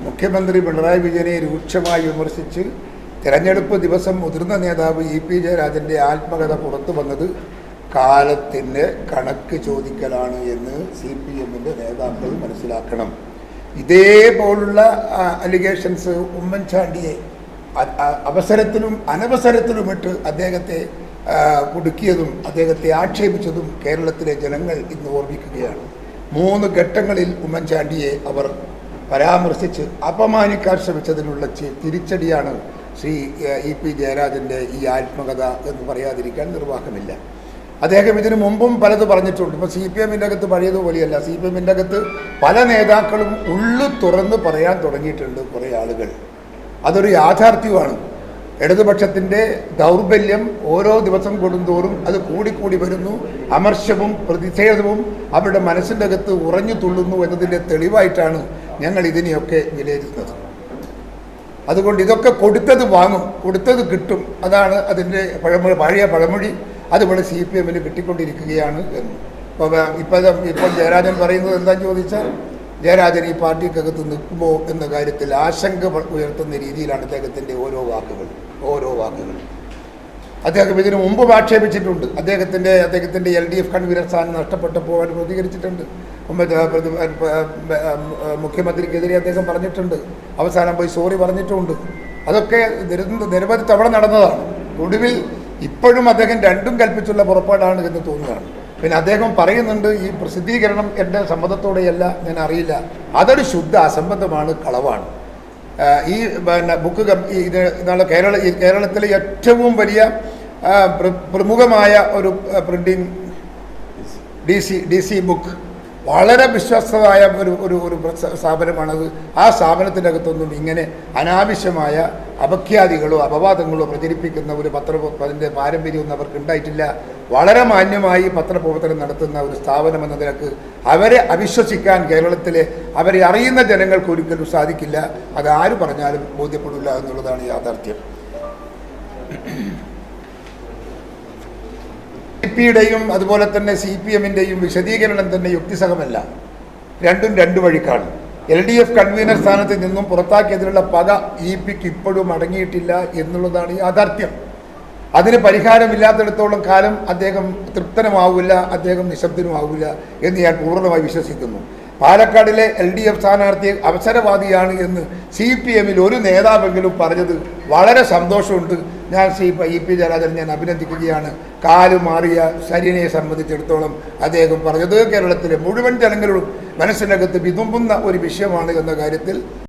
മുഖ്യമന്ത്രി പിണറായി വിജയനെ രൂക്ഷമായി വിമർശിച്ച് തിരഞ്ഞെടുപ്പ് ദിവസം മുതിർന്ന നേതാവ് ഇ പി ജയരാജൻ്റെ ആത്മകഥ പുറത്തു വന്നത് കാലത്തിൻ്റെ കണക്ക് ചോദിക്കലാണ് എന്ന് CPM-ൻ്റെ നേതാക്കൾ മനസ്സിലാക്കണം. ഇതേപോലുള്ള അലിഗേഷൻസ് ഉമ്മൻചാണ്ടിയെ അവസരത്തിലും അനവസരത്തിലുമിട്ട് അദ്ദേഹത്തെ കുടുക്കിയതും അദ്ദേഹത്തെ ആക്ഷേപിച്ചതും കേരളത്തിലെ ജനങ്ങൾ ഇന്ന് ഓർമ്മിക്കുകയാണ്. 3 ഘട്ടങ്ങളിൽ ഉമ്മൻചാണ്ടിയെ അവർ പരാമർശിച്ച് അപമാനിക്കാൻ ശ്രമിച്ചതിനുള്ള തിരിച്ചടിയാണ് ശ്രീ ഇ പി ജയരാജൻ്റെ ഈ ആത്മകഥ എന്ന് പറയാതിരിക്കാൻ നിർവാഹമില്ല. അദ്ദേഹം ഇതിനു മുമ്പും പലത് പറഞ്ഞിട്ടുണ്ട്. ഇപ്പോൾ CPM-ൻ്റെ അകത്ത് പഴയതുപോലെയല്ല. CPM-ൻ്റെ അകത്ത് പല നേതാക്കളും ഉള്ളു തുറന്ന് പറയാൻ തുടങ്ങിയിട്ടുണ്ട്. കുറേ ആളുകൾ അതൊരു യാഥാർത്ഥ്യമാണ്. ഇടതുപക്ഷത്തിൻ്റെ ദൗർബല്യം ഓരോ ദിവസം കൊടുന്തോറും അത് കൂടിക്കൂടി വരുന്നു. അമർഷവും പ്രതിഷേധവും അവരുടെ മനസ്സിൻ്റെ അകത്ത് ഉറഞ്ഞു തുള്ളുന്നു എന്നതിൻ്റെ തെളിവായിട്ടാണ് ഞങ്ങൾ ഇതിനെയൊക്കെ വിലയിരുത്തുന്നത്. അതുകൊണ്ട് ഇതൊക്കെ കൊടുത്തത് വാങ്ങും, കൊടുത്തത് കിട്ടും, അതാണ് അതിൻ്റെ പഴയ പഴമൊഴി. അതുപോലെ CPM-ന് കിട്ടിക്കൊണ്ടിരിക്കുകയാണ് എന്ന്. ഇപ്പോൾ ജയരാജൻ പറയുന്നത് എന്താണെന്ന് ചോദിച്ചാൽ, ജയരാജൻ ഈ പാർട്ടിക്കകത്ത് നിൽക്കുമോ എന്ന കാര്യത്തിൽ ആശങ്ക ഉയർത്തുന്ന രീതിയിലാണ് അദ്ദേഹത്തിൻ്റെ ഓരോ വാക്കുകൾ. അദ്ദേഹം ഇതിനു മുമ്പ് ആക്ഷേപിച്ചിട്ടുണ്ട്. അദ്ദേഹത്തിൻ്റെ LDF കൺവീനർ സ്ഥാനം നഷ്ടപ്പെട്ടപ്പോൾ അവർ പ്രതികരിച്ചിട്ടുണ്ട്. മുഖ്യമന്ത്രിക്കെതിരെ അദ്ദേഹം പറഞ്ഞിട്ടുണ്ട്. അവസാനം പോയി സോറി പറഞ്ഞിട്ടുമുണ്ട്. അതൊക്കെ നിരവധി തവണ നടന്നതാണ്. ഒടുവിൽ ഇപ്പോഴും അദ്ദേഹം രണ്ടും കൽപ്പിച്ചുള്ള പുറപ്പാടാണ് എന്ന് തോന്നുകയാണ്. പിന്നെ അദ്ദേഹം പറയുന്നുണ്ട്, ഈ പ്രസിദ്ധീകരണം എൻ്റെ സമ്മതത്തോടെയല്ല, ഞാൻ അറിയില്ല. അതൊരു ശുദ്ധ അസംബന്ധമാണ്, കളവാണ്. ഈ ബുക്ക് ഇത് കേരളത്തിലെ ഏറ്റവും വലിയ പ്രമുഖമായ ഒരു പ്രിൻറ്റിങ് DC ബുക്ക്, വളരെ വിശ്വസ്തമായ ഒരു സ്ഥാപനമാണത്. ആ സ്ഥാപനത്തിൻ്റെ അകത്തൊന്നും ഇങ്ങനെ അനാവശ്യമായ അപഖ്യാതികളോ അപവാദങ്ങളോ പ്രചരിപ്പിക്കുന്ന ഒരു അതിൻ്റെ പാരമ്പര്യമൊന്നും അവർക്ക് ഉണ്ടായിട്ടില്ല. വളരെ മാന്യമായി പത്രപ്രവർത്തനം നടത്തുന്ന ഒരു സ്ഥാപനം എന്ന നിലക്ക് അവരെ അവിശ്വസിക്കാൻ കേരളത്തിലെ അവരെ അറിയുന്ന ജനങ്ങൾക്ക് ഒരിക്കലും സാധിക്കില്ല. അത് ആര് പറഞ്ഞാലും ബോധ്യപ്പെടില്ല എന്നുള്ളതാണ് യാഥാർത്ഥ്യം. CP-യുടെയും അതുപോലെ തന്നെ CPM-ൻ്റെയും വിശദീകരണം തന്നെ യുക്തിസഹമല്ല. രണ്ടും രണ്ട് വഴിക്കാണ്. LDF കൺവീനർ സ്ഥാനത്ത് നിന്നും പുറത്താക്കിയതിനുള്ള പക EP-ക്ക് ഇപ്പോഴും അടങ്ങിയിട്ടില്ല എന്നുള്ളതാണ് യാഥാർത്ഥ്യം. അതിന് പരിഹാരമില്ലാത്തിടത്തോളം കാലം അദ്ദേഹം തൃപ്തനുമാവില്ല, അദ്ദേഹം നിശബ്ദനുമാവില്ല എന്ന് ഞാൻ പൂർണ്ണമായി വിശ്വസിക്കുന്നു. പാലക്കാടിലെ LDF സ്ഥാനാർത്ഥി അവസരവാദിയാണ് എന്ന് CPM-ൽ ഒരു നേതാവെങ്കിലും പറഞ്ഞത് വളരെ സന്തോഷമുണ്ട്. ഞാൻ ഇ പി ജയരാജനെ ഞാൻ അഭിനന്ദിക്കുകയാണ്. കാല് മാറിയ ശരീരനെ സംബന്ധിച്ചിടത്തോളം അദ്ദേഹം പറഞ്ഞത് കേരളത്തിലെ മുഴുവൻ ജനങ്ങളും മനസ്സിനകത്ത് വിതുമ്പുന്ന ഒരു വിഷയമാണ് എന്ന കാര്യത്തിൽ